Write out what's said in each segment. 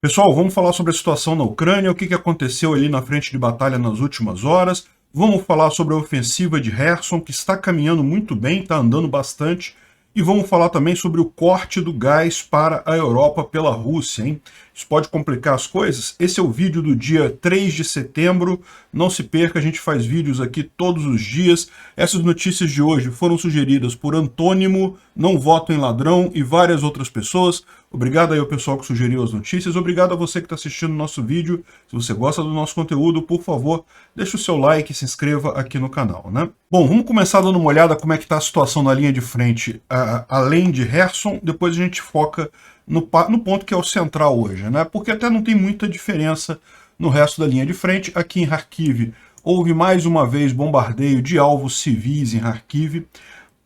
Pessoal, vamos falar sobre a situação na Ucrânia, o que aconteceu ali na frente de batalha nas últimas horas. Vamos falar sobre a ofensiva de Kherson, que está caminhando muito bem, está andando bastante. E vamos falar também sobre o corte do gás para a Europa pela Rússia, hein? Isso pode complicar as coisas? Esse é o vídeo do dia 3 de setembro. Não se perca, a gente faz vídeos aqui todos os dias. Essas notícias de hoje foram sugeridas por Antônimo, Não Voto em Ladrão e várias outras pessoas. Obrigado aí ao pessoal que sugeriu as notícias. Obrigado a você que está assistindo o nosso vídeo. Se você gosta do nosso conteúdo, por favor, deixe o seu like e se inscreva aqui no canal, né? Bom, vamos começar dando uma olhada como é que está a situação na linha de frente, além de Kherson. Depois a gente foca no ponto que é o central hoje, né? Porque até não tem muita diferença no resto da linha de frente. Aqui em Kharkiv houve mais uma vez bombardeio de alvos civis em Kharkiv.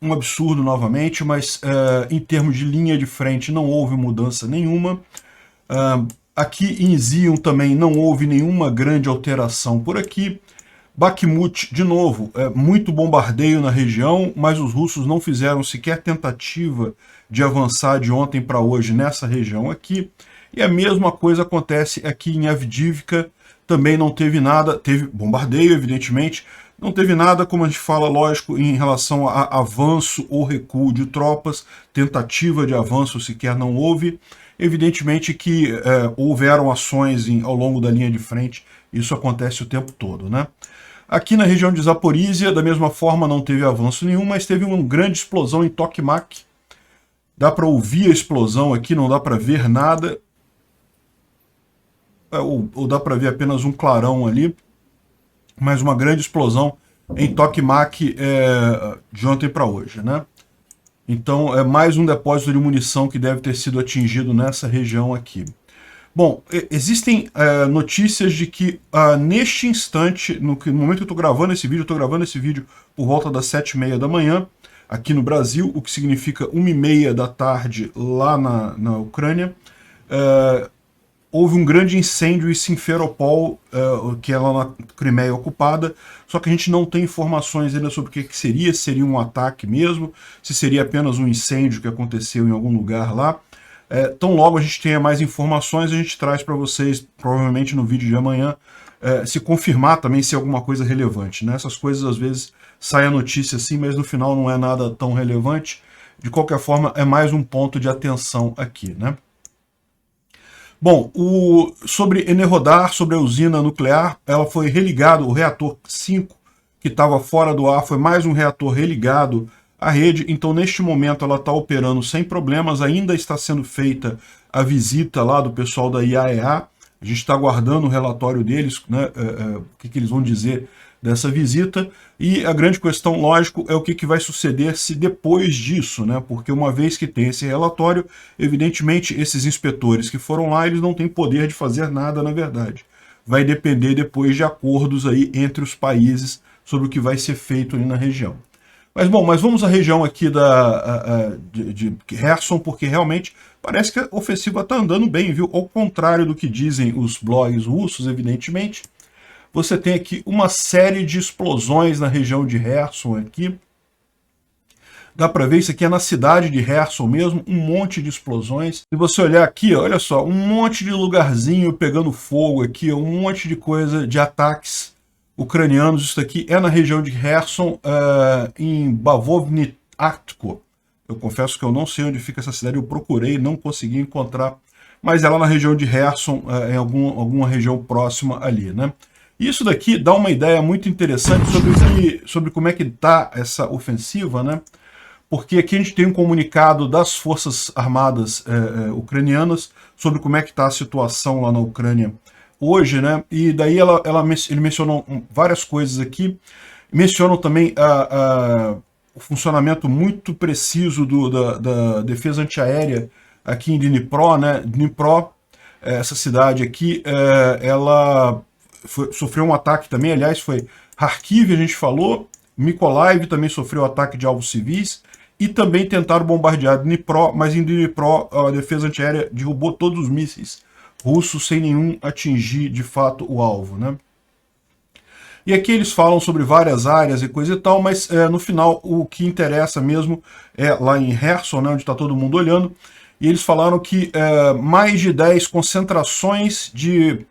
Um absurdo novamente, mas em termos de linha de frente não houve mudança nenhuma. Aqui em Zion também não houve nenhuma grande alteração por aqui. Bakhmut, de novo, muito bombardeio na região, mas os russos não fizeram sequer tentativa de avançar de ontem para hoje nessa região aqui. E a mesma coisa acontece aqui em Avdiivka, também não teve nada, teve bombardeio, evidentemente, não teve nada, como a gente fala, lógico, em relação a avanço ou recuo de tropas, tentativa de avanço sequer não houve. Evidentemente que houveram ações ao longo da linha de frente, isso acontece o tempo todo, né? Aqui na região de Zaporizhia, da mesma forma, não teve avanço nenhum, mas teve uma grande explosão em Tokmak. Dá para ouvir a explosão aqui, não dá para ver nada. Ou dá para ver apenas um clarão ali. Mas uma grande explosão em Tokmak de ontem para hoje, né? Então é mais um depósito de munição que deve ter sido atingido nessa região aqui. Bom, existem notícias de que neste instante, no momento que eu estou gravando esse vídeo, por volta das 7h30 da manhã, aqui no Brasil, o que significa 1h30 da tarde lá na Ucrânia, houve um grande incêndio em Simferopol, que é lá na Crimeia ocupada, só que a gente não tem informações ainda sobre o que seria, se seria um ataque mesmo, se seria apenas um incêndio que aconteceu em algum lugar lá. Tão logo a gente tenha mais informações, a gente traz para vocês, provavelmente no vídeo de amanhã, se confirmar também se é alguma coisa relevante, né? Essas coisas às vezes saem a notícia assim, mas no final não é nada tão relevante. De qualquer forma, é mais um ponto de atenção aqui, né? Bom, sobre Enerhodar, sobre a usina nuclear, ela foi religada, o reator 5, que estava fora do ar, foi mais um reator religado à rede, então neste momento ela está operando sem problemas, ainda está sendo feita a visita lá do pessoal da IAEA, a gente está aguardando o relatório deles, né, o que eles vão dizer dessa visita, e a grande questão, lógico, é o que vai suceder se depois disso, né? Porque uma vez que tem esse relatório, evidentemente esses inspetores que foram lá, eles não têm poder de fazer nada, na verdade. Vai depender depois de acordos aí entre os países sobre o que vai ser feito ali na região. Mas bom, vamos à região aqui de Kherson, porque realmente parece que a ofensiva está andando bem, viu? Ao contrário do que dizem os blogs russos, evidentemente. Você tem aqui uma série de explosões na região de Kherson aqui. Dá para ver, isso aqui é na cidade de Kherson mesmo, um monte de explosões. Se você olhar aqui, ó, olha só, um monte de lugarzinho pegando fogo aqui, um monte de coisa, de ataques ucranianos. Isso aqui é na região de Kherson, em Bavovny-Artko. Eu confesso que eu não sei onde fica essa cidade, eu procurei, não consegui encontrar, mas é lá na região de Kherson, em alguma região próxima ali, né? Isso daqui dá uma ideia muito interessante sobre como é que está essa ofensiva, né? Porque aqui a gente tem um comunicado das Forças Armadas ucranianas sobre como é que está a situação lá na Ucrânia hoje, né? E daí ele mencionou várias coisas aqui, mencionam também o funcionamento muito preciso da defesa antiaérea aqui em Dnipro, né? Dnipro, essa cidade aqui, ela sofreu um ataque também, aliás, foi Kharkiv, a gente falou, Mykolaiv também sofreu ataque de alvos civis, e também tentaram bombardear Dnipro, mas em Dnipro a defesa antiaérea derrubou todos os mísseis russos sem nenhum atingir de fato o alvo, né? E aqui eles falam sobre várias áreas e coisa e tal, mas no final o que interessa mesmo é lá em Kherson, né, onde está todo mundo olhando, e eles falaram que mais de 10 concentrações de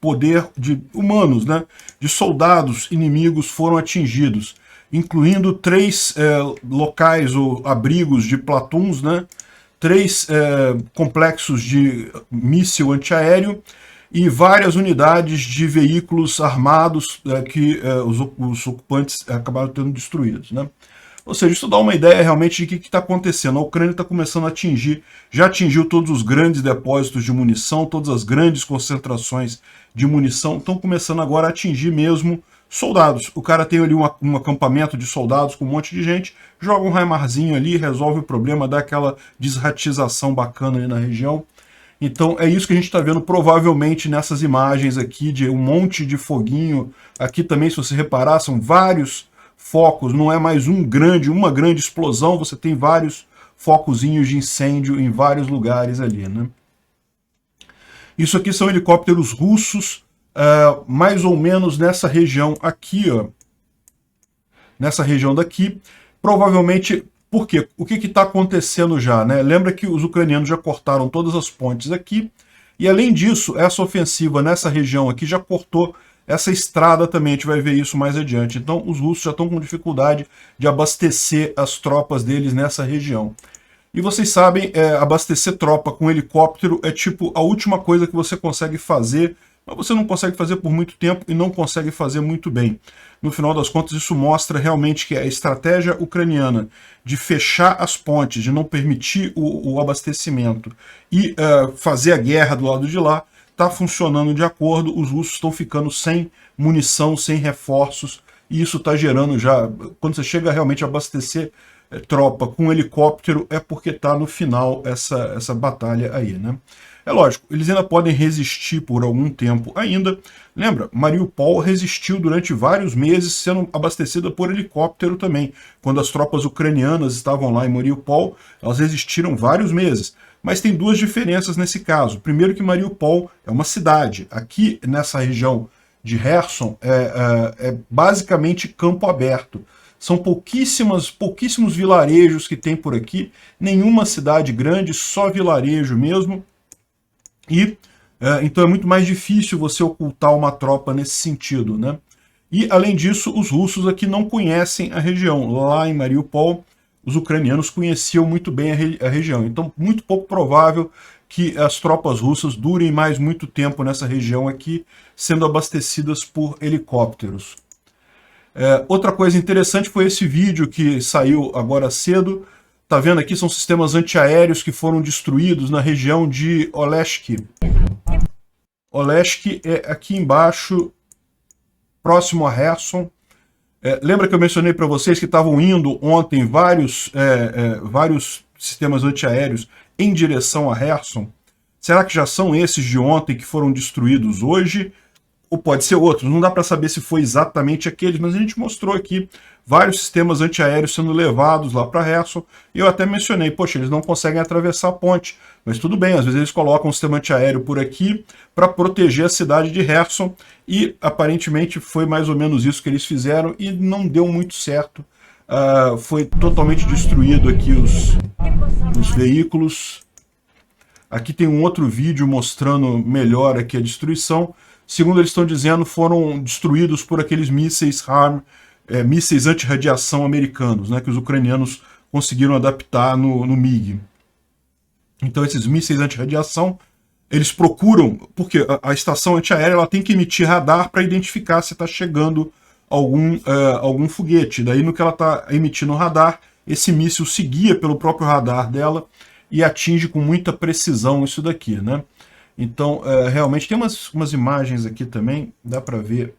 poder de humanos, né, de soldados inimigos foram atingidos, incluindo 3 locais ou abrigos de platuns, né, 3 complexos de míssil antiaéreo e várias unidades de veículos armados que os ocupantes acabaram tendo destruídos, né? Ou seja, isso dá uma ideia realmente de o que está acontecendo. A Ucrânia está começando a atingir, já atingiu todos os grandes depósitos de munição, todas as grandes concentrações de munição, estão começando agora a atingir mesmo soldados. O cara tem ali um acampamento de soldados com um monte de gente, joga um Heimarzinho ali, resolve o problema, dá aquela desratização bacana ali na região. Então é isso que a gente está vendo provavelmente nessas imagens aqui, de um monte de foguinho. Aqui também, se você reparar, são vários focos, não é mais uma grande explosão, você tem vários focozinhos de incêndio em vários lugares ali, né? Isso aqui são helicópteros russos, mais ou menos nessa região aqui, ó. Nessa região daqui, provavelmente. Por quê? O que está acontecendo já, né? Lembra que os ucranianos já cortaram todas as pontes aqui, e além disso, essa ofensiva nessa região aqui já cortou essa estrada também, a gente vai ver isso mais adiante. Então os russos já estão com dificuldade de abastecer as tropas deles nessa região. E vocês sabem, abastecer tropa com helicóptero é tipo a última coisa que você consegue fazer, mas você não consegue fazer por muito tempo e não consegue fazer muito bem. No final das contas, isso mostra realmente que a estratégia ucraniana de fechar as pontes, de não permitir o abastecimento e fazer a guerra do lado de lá, está funcionando de acordo. Os russos estão ficando sem munição, sem reforços, e isso está gerando já... Quando você chega realmente a abastecer tropa com helicóptero, é porque está no final essa batalha aí, né? É lógico, eles ainda podem resistir por algum tempo ainda. Lembra, Mariupol resistiu durante vários meses sendo abastecida por helicóptero também. Quando as tropas ucranianas estavam lá em Mariupol, elas resistiram vários meses. Mas tem duas diferenças nesse caso. Primeiro que Mariupol é uma cidade. Aqui nessa região de Kherson é basicamente campo aberto. São pouquíssimos vilarejos que tem por aqui, nenhuma cidade grande, só vilarejo mesmo. E então é muito mais difícil você ocultar uma tropa nesse sentido, né? E além disso, os russos aqui não conhecem a região. Lá em Mariupol, os ucranianos conheciam muito bem a região. Então, muito pouco provável que as tropas russas durem mais muito tempo nessa região aqui, sendo abastecidas por helicópteros. Outra coisa interessante foi esse vídeo que saiu agora cedo. Tá vendo aqui, são sistemas antiaéreos que foram destruídos na região de Olesk. Olesk é aqui embaixo, próximo a Kherson. Lembra que eu mencionei para vocês que estavam indo ontem vários sistemas antiaéreos em direção a Kherson? Será que já são esses de ontem que foram destruídos hoje? Ou pode ser outros? Não dá para saber se foi exatamente aqueles, mas a gente mostrou aqui vários sistemas antiaéreos sendo levados lá para Kherson. E eu até mencionei, poxa, eles não conseguem atravessar a ponte. Mas tudo bem, às vezes eles colocam um sistema antiaéreo por aqui para proteger a cidade de Kherson. E aparentemente foi mais ou menos isso que eles fizeram e não deu muito certo. Foi totalmente destruído aqui os veículos. Aqui tem um outro vídeo mostrando melhor aqui a destruição. Segundo eles estão dizendo, foram destruídos por aqueles mísseis HARM, mísseis anti-radiação americanos, né, que os ucranianos conseguiram adaptar no MiG. Então esses mísseis anti-radiação, eles procuram, porque a estação antiaérea ela tem que emitir radar para identificar se está chegando algum foguete. Daí no que ela está emitindo radar, esse míssil se guia pelo próprio radar dela e atinge com muita precisão isso daqui, né? Então, realmente, tem umas imagens aqui também, dá para ver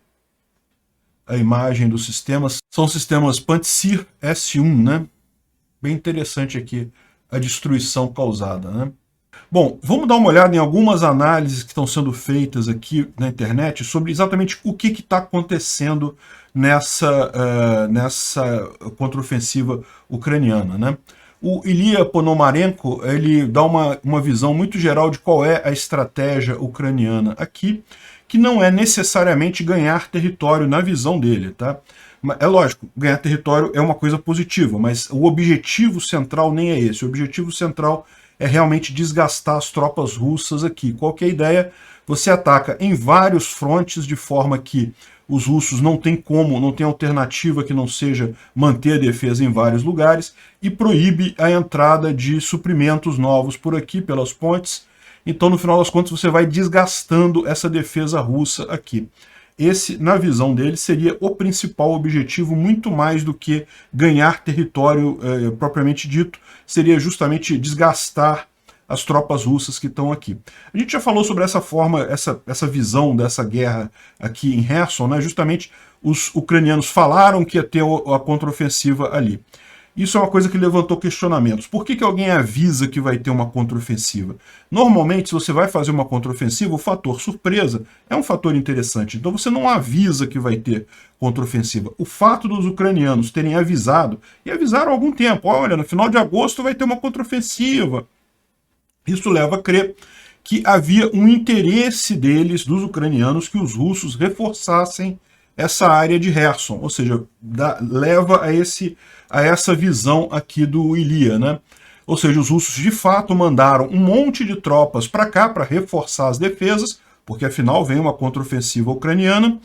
a imagem dos sistemas. São sistemas Pantsir S1, né? Bem interessante aqui a destruição causada, né? Bom, vamos dar uma olhada em algumas análises que estão sendo feitas aqui na internet sobre exatamente o que está acontecendo nessa contraofensiva ucraniana, né? O Ilya Ponomarenko, ele dá uma visão muito geral de qual é a estratégia ucraniana aqui, que não é necessariamente ganhar território na visão dele, tá? É lógico, ganhar território é uma coisa positiva, mas o objetivo central nem é esse. O objetivo central é realmente desgastar as tropas russas aqui. Qual que é a ideia? Você ataca em vários frontes de forma que os russos não têm como, não tem alternativa que não seja manter a defesa em vários lugares, e proíbe a entrada de suprimentos novos por aqui, pelas pontes. Então, no final das contas, você vai desgastando essa defesa russa aqui. Esse, na visão dele, seria o principal objetivo, muito mais do que ganhar território propriamente dito, seria justamente desgastar as tropas russas que estão aqui. A gente já falou sobre essa forma, essa visão dessa guerra aqui em Kherson, né? Justamente os ucranianos falaram que ia ter a contraofensiva ali. Isso é uma coisa que levantou questionamentos. Por que alguém avisa que vai ter uma contraofensiva? Normalmente, se você vai fazer uma contraofensiva, o fator surpresa é um fator interessante. Então você não avisa que vai ter contraofensiva. O fato dos ucranianos terem avisado, e avisaram há algum tempo, olha, no final de agosto vai ter uma contraofensiva. Isso leva a crer que havia um interesse deles, dos ucranianos, que os russos reforçassem essa área de Kherson, ou seja, leva a essa visão aqui do Ilya, né? Ou seja, os russos de fato mandaram um monte de tropas para cá para reforçar as defesas, porque afinal vem uma contraofensiva ucraniana.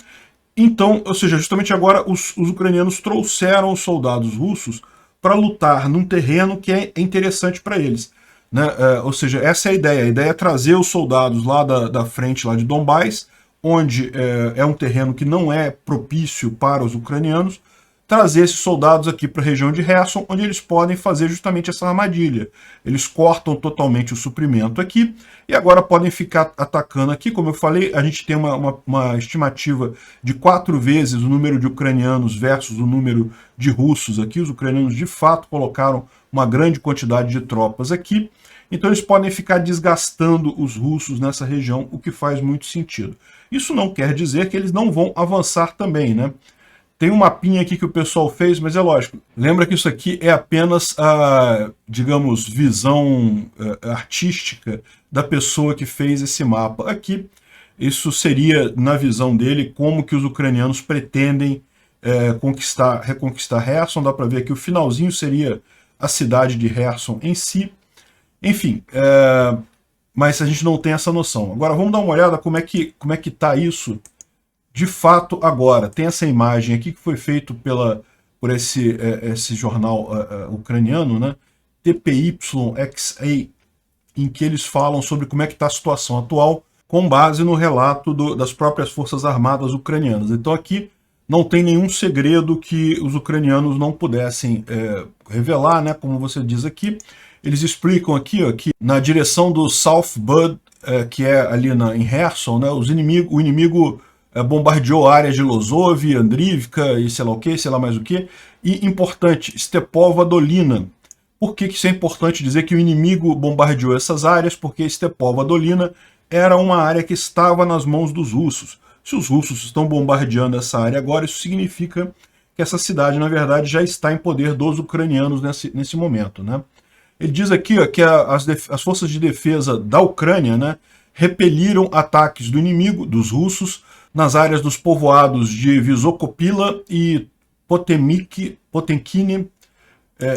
Então, ou seja, justamente agora os ucranianos trouxeram os soldados russos para lutar num terreno que é interessante para eles. Né? Ou seja, essa é a ideia. A ideia é trazer os soldados lá da frente lá de Donbás, onde é um terreno que não é propício para os ucranianos, trazer esses soldados aqui para a região de Kherson, onde eles podem fazer justamente essa armadilha. Eles cortam totalmente o suprimento aqui e agora podem ficar atacando aqui. Como eu falei, a gente tem uma estimativa de 4 vezes o número de ucranianos versus o número de russos aqui. Os ucranianos de fato colocaram uma grande quantidade de tropas aqui. Então eles podem ficar desgastando os russos nessa região, o que faz muito sentido. Isso não quer dizer que eles não vão avançar também, né? Tem um mapinha aqui que o pessoal fez, mas é lógico. Lembra que isso aqui é apenas a, digamos, visão artística da pessoa que fez esse mapa aqui. Isso seria, na visão dele, como que os ucranianos pretendem reconquistar Kherson. Dá para ver que o finalzinho seria a cidade de Kherson em si. Enfim, mas a gente não tem essa noção. Agora vamos dar uma olhada como é que está isso de fato agora. Tem essa imagem aqui que foi feito por esse jornal ucraniano, né? TPYXA, em que eles falam sobre como é que está a situação atual, com base no relato das próprias Forças Armadas ucranianas. Então aqui não tem nenhum segredo que os ucranianos não pudessem revelar, né? Como você diz aqui. Eles explicam aqui, ó, que na direção do South Bud, que é ali em Kherson, né? O inimigo bombardeou áreas de Lozov, Andrivka e sei lá o que, sei lá mais o que. E importante, Stepova Dolina. Por que isso é importante dizer que o inimigo bombardeou essas áreas? Porque Stepova Dolina era uma área que estava nas mãos dos russos. Se os russos estão bombardeando essa área agora, isso significa que essa cidade, na verdade, já está em poder dos ucranianos nesse momento, né? Ele diz aqui, ó, que as forças de defesa da Ucrânia, né, repeliram ataques do inimigo, dos russos, nas áreas dos povoados de Visokopila e Potenkine.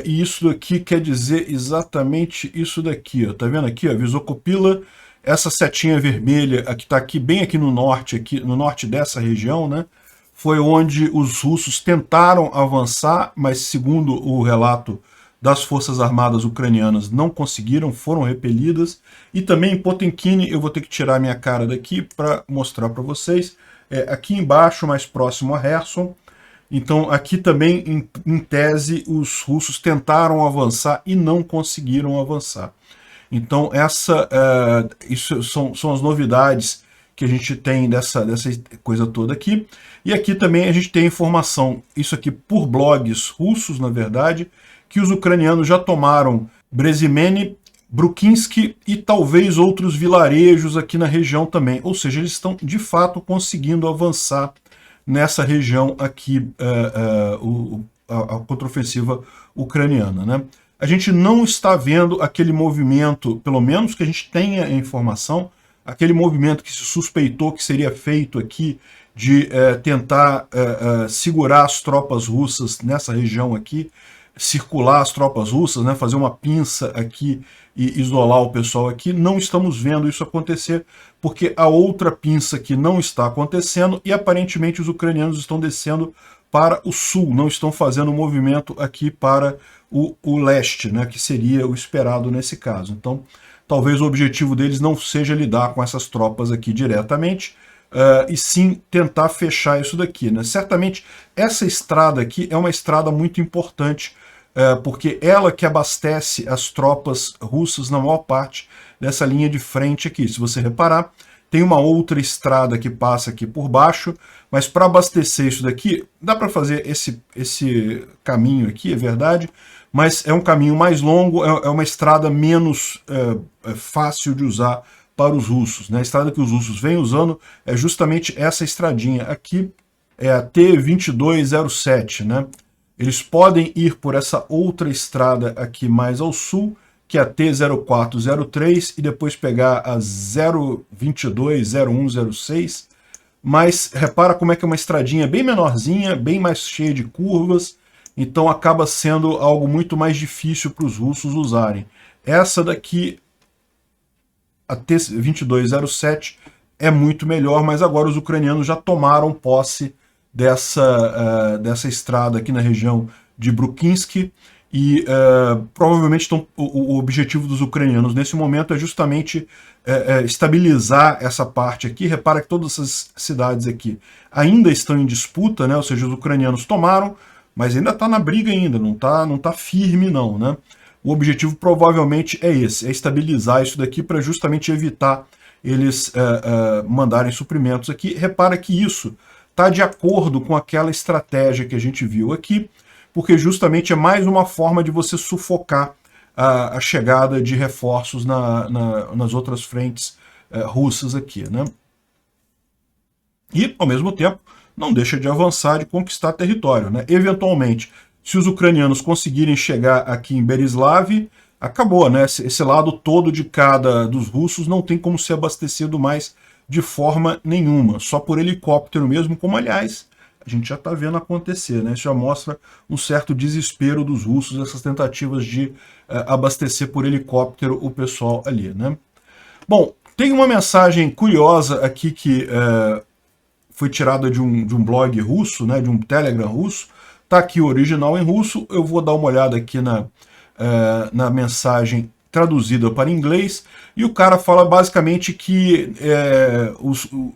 E isso daqui quer dizer exatamente isso daqui, ó. Tá vendo aqui, ó, Visokopila, essa setinha vermelha que está aqui, bem aqui no norte dessa região, né, foi onde os russos tentaram avançar, mas segundo o relato das Forças Armadas ucranianas não conseguiram, foram repelidas. E também em Potenkine, eu vou ter que tirar minha cara daqui para mostrar para vocês, aqui embaixo, mais próximo a Kherson. Então aqui também, em tese, os russos tentaram avançar e não conseguiram avançar. Então isso são as novidades que a gente tem dessa coisa toda aqui. E aqui também a gente tem informação, isso aqui por blogs russos, na verdade, que os ucranianos já tomaram Brezimene, Brukinski e talvez outros vilarejos aqui na região também. Ou seja, eles estão de fato conseguindo avançar nessa região aqui, a contraofensiva ucraniana, né? A gente não está vendo aquele movimento, pelo menos que a gente tenha informação, aquele movimento que se suspeitou que seria feito aqui de tentar segurar as tropas russas nessa região aqui. circular as tropas russas, né, fazer uma pinça aqui e isolar o pessoal aqui. Não estamos vendo isso acontecer, porque a outra pinça aqui não está acontecendo e aparentemente os ucranianos estão descendo para o sul, não estão fazendo um movimento aqui para o leste, né, que seria o esperado nesse caso. Então, talvez o objetivo deles não seja lidar com essas tropas aqui diretamente, e sim tentar fechar isso daqui, né? Certamente essa estrada aqui é uma estrada muito importante, porque ela que abastece as tropas russas na maior parte dessa linha de frente aqui. Se você reparar, tem uma outra estrada que passa aqui por baixo, mas para abastecer isso daqui, dá para fazer esse caminho aqui, é verdade, mas é um caminho mais longo, é uma estrada menos fácil de usar para os russos, né? A estrada que os russos vêm usando é justamente essa estradinha aqui, é a T-2207, né? Eles podem ir por essa outra estrada aqui mais ao sul, que é a T-0403, e depois pegar a 022-0106, mas repara como é que é uma estradinha bem menorzinha, bem mais cheia de curvas, então acaba sendo algo muito mais difícil para os russos usarem. Essa daqui, a T-2207, é muito melhor, mas agora os ucranianos já tomaram posse dessa estrada aqui na região de Brukinsk, e provavelmente o objetivo dos ucranianos nesse momento é justamente estabilizar essa parte aqui. Repara que todas essas cidades aqui ainda estão em disputa, né? Ou seja, os ucranianos tomaram, mas ainda está na briga ainda, não tá firme não, né? O objetivo provavelmente é esse, é estabilizar isso daqui para justamente evitar eles mandarem suprimentos aqui. Repara que isso está de acordo com aquela estratégia que a gente viu aqui, porque justamente é mais uma forma de você sufocar a chegada de reforços nas outras frentes russas aqui, né? E, ao mesmo tempo, não deixa de avançar, de conquistar território, né? Eventualmente, se os ucranianos conseguirem chegar aqui em Berislav, acabou, né? Esse lado todo de cada dos russos não tem como ser abastecido mais de forma nenhuma, só por helicóptero mesmo, como, aliás, a gente já está vendo acontecer, né? Isso já mostra um certo desespero dos russos, essas tentativas de abastecer por helicóptero o pessoal ali, né? Bom, tem uma mensagem curiosa aqui que foi tirada de um blog russo, né? De um Telegram russo. Está aqui o original em russo. Eu vou dar uma olhada aqui na mensagem traduzida para inglês, e o cara fala basicamente que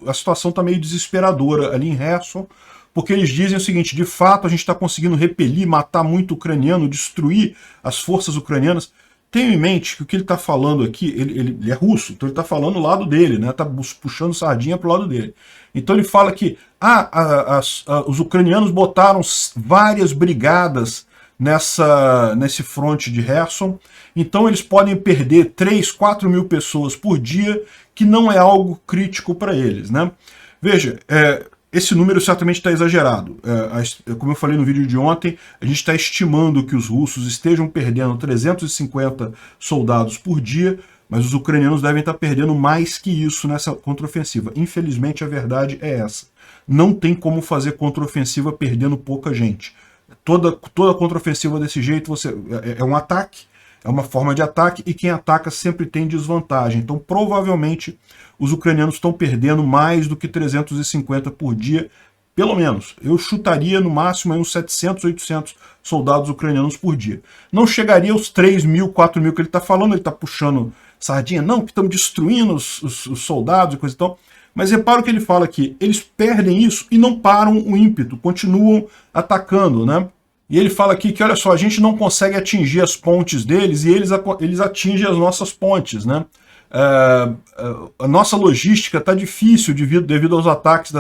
a situação está meio desesperadora ali em Kherson, porque eles dizem o seguinte: de fato a gente está conseguindo repelir, matar muito ucraniano, destruir as forças ucranianas. Tenha em mente que o que ele está falando aqui, ele é russo, então ele está falando o lado dele, né? Está puxando sardinha para o lado dele. Então ele fala que os ucranianos botaram várias brigadas nesse fronte de Kherson, então eles podem perder 3, 4 mil pessoas por dia, que não é algo crítico para eles, né? Veja, esse número certamente está exagerado. Como eu falei no vídeo de ontem, a gente está estimando que os russos estejam perdendo 350 soldados por dia, mas os ucranianos devem estar perdendo mais que isso nessa contraofensiva. Infelizmente, a verdade é essa. Não tem como fazer contraofensiva perdendo pouca gente. Toda contraofensiva desse jeito é um ataque, é uma forma de ataque, e quem ataca sempre tem desvantagem. Então, provavelmente, os ucranianos estão perdendo mais do que 350 por dia, pelo menos. Eu chutaria no máximo uns 700, 800 soldados ucranianos por dia. Não chegaria aos 3 mil, 4 mil que ele está falando, ele está puxando sardinha, não, que estão destruindo os soldados e coisa e tal. Mas repara o que ele fala aqui, eles perdem isso e não param o ímpeto, continuam atacando, né? E ele fala aqui que, olha só, a gente não consegue atingir as pontes deles e eles atingem as nossas pontes, né? A nossa logística está difícil devido aos ataques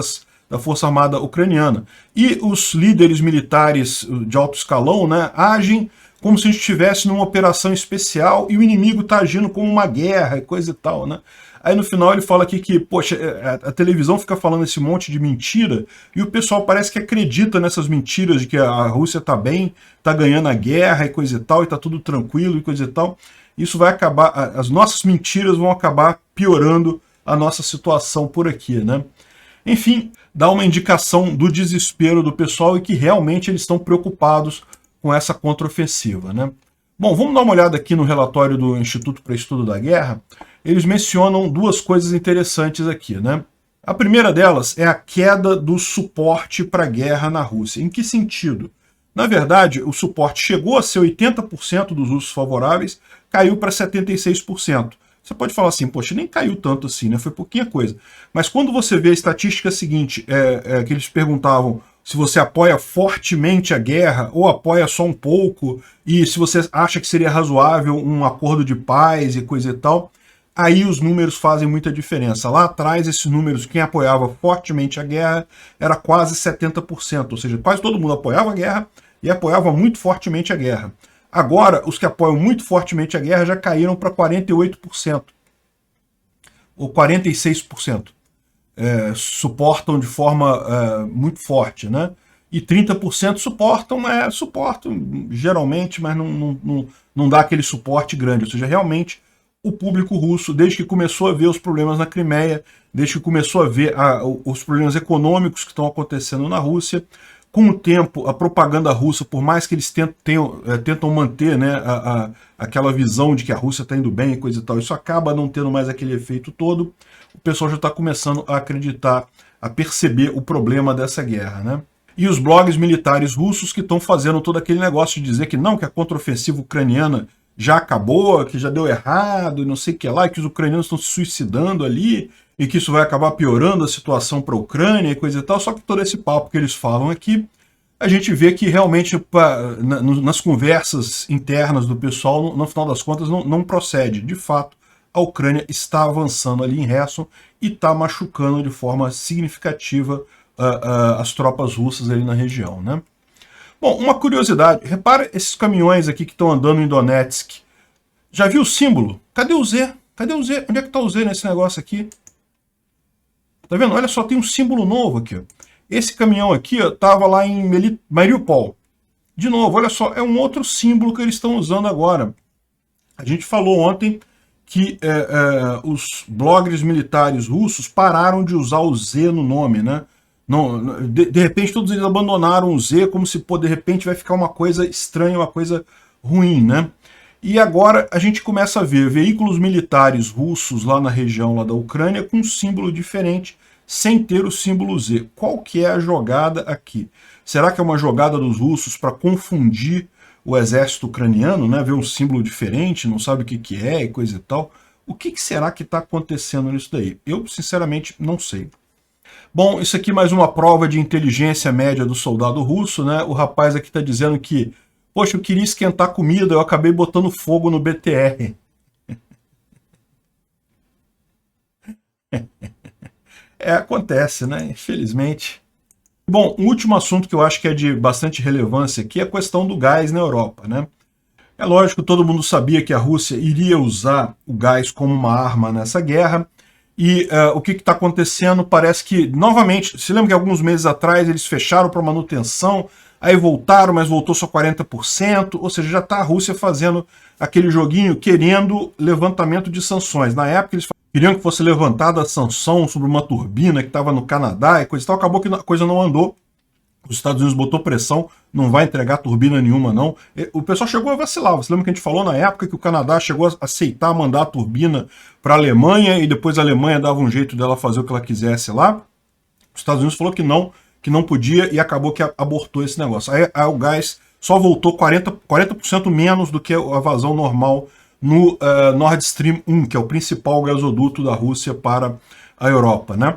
da Força Armada Ucraniana. E os líderes militares de alto escalão, né, agem como se a gente estivesse numa operação especial e o inimigo está agindo como uma guerra e coisa e tal, né? Aí no final ele fala aqui que, poxa, a televisão fica falando esse monte de mentira e o pessoal parece que acredita nessas mentiras de que a Rússia está bem, está ganhando a guerra e coisa e tal, e está tudo tranquilo e coisa e tal. Isso vai acabar, as nossas mentiras vão acabar piorando a nossa situação por aqui, né? Enfim, dá uma indicação do desespero do pessoal e que realmente eles estão preocupados com essa contraofensiva, né? Bom, vamos dar uma olhada aqui no relatório do Instituto para Estudo da Guerra. Eles mencionam duas coisas interessantes aqui, né? A primeira delas é a queda do suporte para a guerra na Rússia. Em que sentido? Na verdade, o suporte chegou a ser 80% dos usos favoráveis, caiu para 76%. Você pode falar assim, poxa, nem caiu tanto assim, né? Foi pouquinha coisa. Mas quando você vê a estatística seguinte, que eles perguntavam se você apoia fortemente a guerra ou apoia só um pouco, e se você acha que seria razoável um acordo de paz e coisa e tal, aí os números fazem muita diferença. Lá atrás, esses números, quem apoiava fortemente a guerra era quase 70%, ou seja, quase todo mundo apoiava a guerra e apoiava muito fortemente a guerra. Agora, os que apoiam muito fortemente a guerra já caíram para 48%, ou 46%. Suportam de forma muito forte, né? E 30% suportam geralmente, mas não dá aquele suporte grande. Ou seja, realmente o público russo, desde que começou a ver os problemas na Crimeia, desde que começou a ver os problemas econômicos que estão acontecendo na Rússia, com o tempo, a propaganda russa, por mais que eles tentam manter, né, aquela visão de que a Rússia está indo bem e coisa e tal, isso acaba não tendo mais aquele efeito todo, o pessoal já está começando a acreditar, a perceber o problema dessa guerra, né? E os blogs militares russos que estão fazendo todo aquele negócio de dizer que não, que a contraofensiva ucraniana já acabou, que já deu errado, e não sei o que lá, e que os ucranianos estão se suicidando ali, e que isso vai acabar piorando a situação para a Ucrânia e coisa e tal, só que todo esse papo que eles falam aqui, a gente vê que realmente nas conversas internas do pessoal, no final das contas, não procede. De fato, a Ucrânia está avançando ali em Kherson e está machucando de forma significativa as tropas russas ali na região, né? Bom, uma curiosidade, repara esses caminhões aqui que estão andando em Donetsk. Já viu o símbolo? Cadê o Z? Cadê o Z? Onde é que está o Z nesse negócio aqui? Tá vendo? Olha só, tem um símbolo novo aqui, ó. Esse caminhão aqui estava lá em Mariupol. De novo, olha só, é um outro símbolo que eles estão usando agora. A gente falou ontem que os bloggers militares russos pararam de usar o Z no nome, né? Não, de repente todos eles abandonaram o Z, como se de repente vai ficar uma coisa estranha, uma coisa ruim, né? E agora a gente começa a ver veículos militares russos lá na região lá da Ucrânia com um símbolo diferente, sem ter o símbolo Z. Qual que é a jogada aqui? Será que é uma jogada dos russos para confundir o exército ucraniano, né? Ver um símbolo diferente, não sabe o que é e coisa e tal? O que será que está acontecendo nisso daí? Eu, sinceramente, não sei. Bom, isso aqui é mais uma prova de inteligência média do soldado russo, né? O rapaz aqui está dizendo que, poxa, eu queria esquentar comida, eu acabei botando fogo no BTR. Acontece, né? Infelizmente. Bom, um último assunto que eu acho que é de bastante relevância aqui é a questão do gás na Europa, né? É lógico, todo mundo sabia que a Rússia iria usar o gás como uma arma nessa guerra, e o que está acontecendo? Parece que, novamente, se lembra que alguns meses atrás eles fecharam para manutenção, aí voltaram, mas voltou só 40%, ou seja, já está a Rússia fazendo aquele joguinho querendo levantamento de sanções. Na época eles queriam que fosse levantada a sanção sobre uma turbina que estava no Canadá e coisa e tal, acabou que a coisa não andou. Os Estados Unidos botou pressão, não vai entregar turbina nenhuma, não. O pessoal chegou a vacilar. Você lembra que a gente falou na época que o Canadá chegou a aceitar mandar a turbina para a Alemanha e depois a Alemanha dava um jeito dela fazer o que ela quisesse lá? Os Estados Unidos falou que não podia e acabou que abortou esse negócio. Aí o gás só voltou 40% menos do que a vazão normal no Nord Stream 1, que é o principal gasoduto da Rússia para a Europa, né?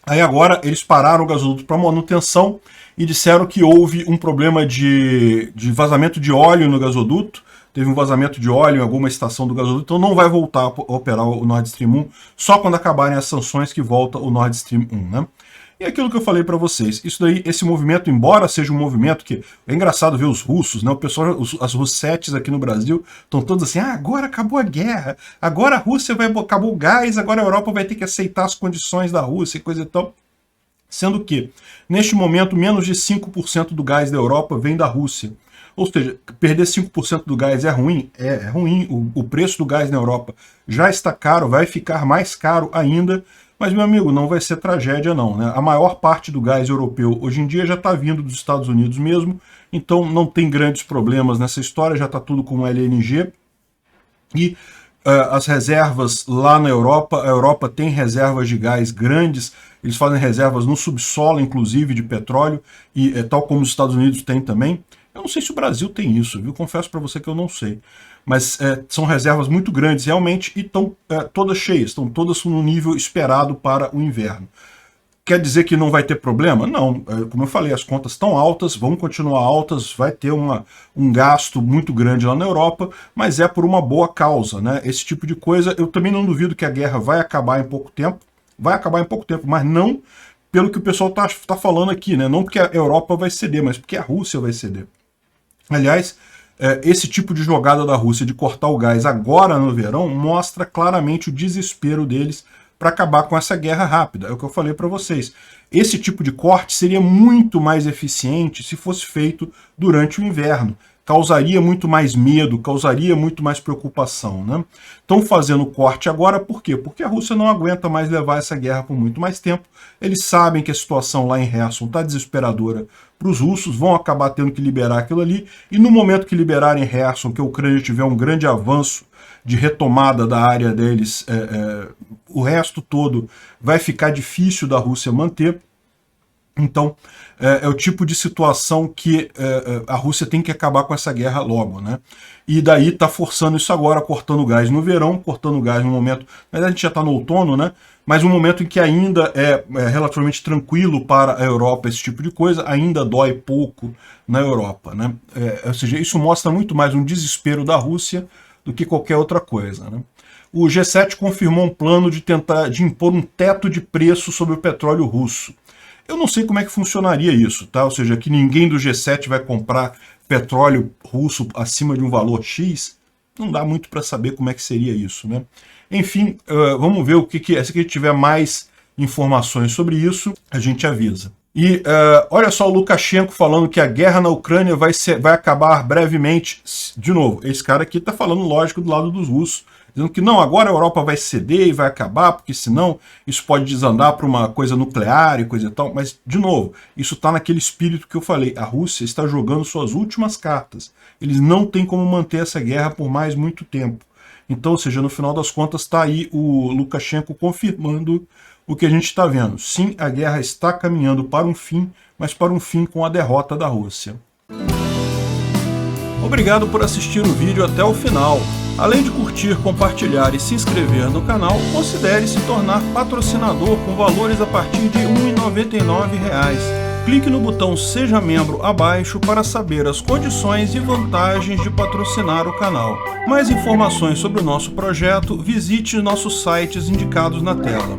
Aí agora eles pararam o gasoduto para manutenção e disseram que houve um problema de vazamento de óleo no gasoduto. Teve um vazamento de óleo em alguma estação do gasoduto, então não vai voltar a operar o Nord Stream 1, só quando acabarem as sanções que volta o Nord Stream 1, né? E aquilo que eu falei para vocês, isso daí, esse movimento, embora seja um movimento que é engraçado ver os russos, né? O pessoal, as russetes aqui no Brasil estão todos assim, agora acabou a guerra, agora a Rússia acabou o gás, agora a Europa vai ter que aceitar as condições da Rússia e coisa e tal. Sendo que, neste momento, menos de 5% do gás da Europa vem da Rússia. Ou seja, perder 5% do gás é ruim? É ruim. O preço do gás na Europa já está caro, vai ficar mais caro ainda, Mas, meu amigo, não vai ser tragédia não, né? A maior parte do gás europeu hoje em dia já está vindo dos Estados Unidos mesmo, então não tem grandes problemas nessa história, já está tudo com LNG. E as reservas lá na Europa, a Europa tem reservas de gás grandes, eles fazem reservas no subsolo, inclusive, de petróleo, e tal como os Estados Unidos tem também. Eu não sei se o Brasil tem isso, viu? Confesso para você que eu não sei. Mas são reservas muito grandes, realmente, e estão todas cheias, estão todas no nível esperado para o inverno. Quer dizer que não vai ter problema? Não, como eu falei, as contas estão altas, vão continuar altas, vai ter um gasto muito grande lá na Europa, mas é por uma boa causa, né? Esse tipo de coisa, eu também não duvido que a guerra vai acabar em pouco tempo, mas não pelo que o pessoal tá falando aqui, né? Não porque a Europa vai ceder, mas porque a Rússia vai ceder. Aliás, esse tipo de jogada da Rússia de cortar o gás agora no verão mostra claramente o desespero deles para acabar com essa guerra rápida. É o que eu falei para vocês. Esse tipo de corte seria muito mais eficiente se fosse feito durante o inverno. Causaria muito mais medo, causaria muito mais preocupação, né? Estão fazendo o corte agora por quê? Porque a Rússia não aguenta mais levar essa guerra por muito mais tempo. Eles sabem que a situação lá em Kherson está desesperadora para os russos, vão acabar tendo que liberar aquilo ali, e no momento que liberarem Kherson, que a Ucrânia tiver um grande avanço de retomada da área deles, o resto todo vai ficar difícil da Rússia manter. Então, é o tipo de situação que a Rússia tem que acabar com essa guerra logo, né? E daí está forçando isso agora, cortando gás no verão, cortando gás no momento... Mas a gente já está no outono, né? Mas um momento em que ainda é relativamente tranquilo para a Europa esse tipo de coisa, ainda dói pouco na Europa, né? Ou seja, isso mostra muito mais um desespero da Rússia do que qualquer outra coisa, né? O G7 confirmou um plano de impor um teto de preço sobre o petróleo russo. Eu não sei como é que funcionaria isso, tá? Ou seja, que ninguém do G7 vai comprar petróleo russo acima de um valor X. Não dá muito para saber como é que seria isso, né? Enfim, vamos ver o que é. Se a gente tiver mais informações sobre isso, a gente avisa. E olha só o Lukashenko falando que a guerra na Ucrânia vai acabar brevemente. De novo, esse cara aqui está falando, lógico, do lado dos russos, dizendo que não, agora a Europa vai ceder e vai acabar, porque senão isso pode desandar para uma coisa nuclear e coisa e tal. Mas, de novo, isso está naquele espírito que eu falei. A Rússia está jogando suas últimas cartas. Eles não têm como manter essa guerra por mais muito tempo. Então, ou seja, no final das contas, está aí o Lukashenko confirmando o que a gente está vendo. Sim, a guerra está caminhando para um fim, mas para um fim com a derrota da Rússia. Obrigado por assistir o vídeo até o final. Além de curtir, compartilhar e se inscrever no canal, considere se tornar patrocinador com valores a partir de R$ 1,99. Clique no botão Seja Membro abaixo para saber as condições e vantagens de patrocinar o canal. Mais informações sobre o nosso projeto, visite nossos sites indicados na tela.